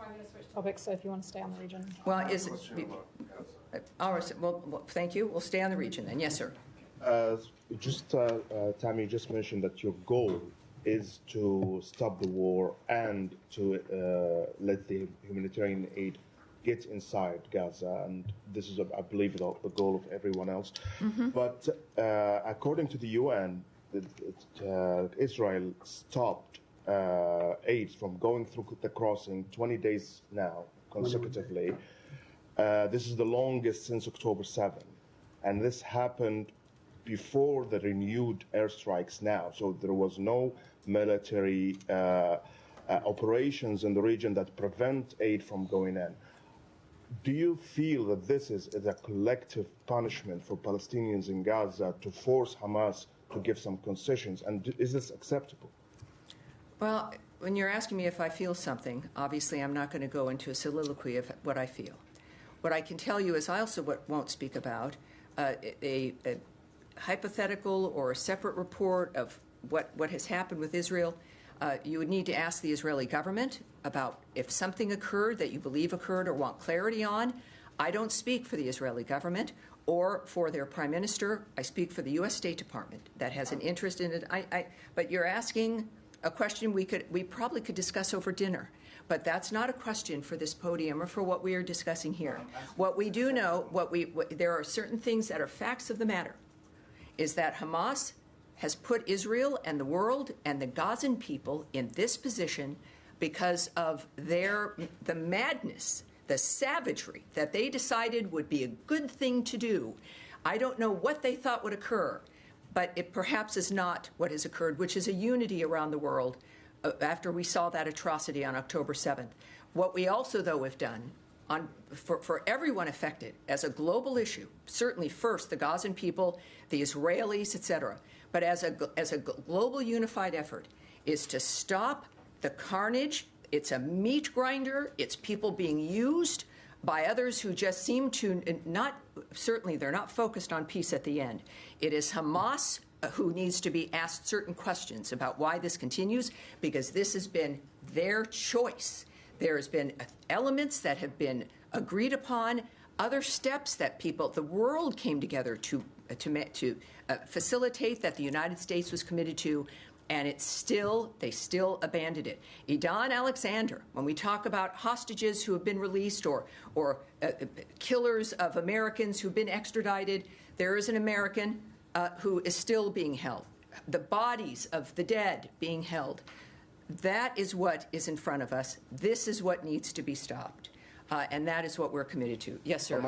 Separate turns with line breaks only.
I'm going to switch topics, so if you want to stay on the region.
Well, well, thank you. We'll stay on the region then. Yes, sir.
Tammy, you just mentioned that your goal is to stop the war and to let the humanitarian aid get inside Gaza, and this is, I believe, the goal of everyone else. Mm-hmm. But according to the UN, Israel stopped aid from going through the crossing 20 days now consecutively. This is the longest since October 7, and this happened before the renewed airstrikes now. So there was no military operations in the region that prevent aid from going in. Do you feel that this is a collective punishment for Palestinians in Gaza to force Hamas to give some concessions? And is this acceptable?
Well, when you're asking me if I feel something, obviously I'm not going to go into a soliloquy of what I feel. What I can tell you is I also won't speak about a hypothetical or a separate report of what has happened with Israel. You would need to ask the Israeli government about if something occurred that you believe occurred or want clarity on. I don't speak for the Israeli government or for their prime minister. I speak for the U.S. State Department that has an interest in it. But you're asking a question we probably could discuss over dinner. But that's not a question for this podium or for what we are discussing here. What we do know, there are certain things that are facts of the matter, is that Hamas has put Israel and the world and the Gazan people in this position because of the madness, the savagery that they decided would be a good thing to do. I don't know what they thought would occur, but it perhaps is not what has occurred, which is a unity around the world after we saw that atrocity on October 7th. What we also, though, have done for everyone affected as a global issue, certainly first the Gazan people, the Israelis, etc., but as a global unified effort, is to stop the carnage. It's a meat grinder. It's people being used by others who just seem to certainly they're not focused on peace at the end. It is Hamas who needs to be asked certain questions about why this continues, because this has been their choice. There has been elements that have been agreed upon, other steps that the world came together to facilitate that the United States was committed to, and they still abandoned it. Idan Alexander, when we talk about hostages who have been released or killers of Americans who've been extradited, there is an American who is still being held. The bodies of the dead being held. That is what is in front of us. This is what needs to be stopped. And that is what we're committed to. Yes, sir.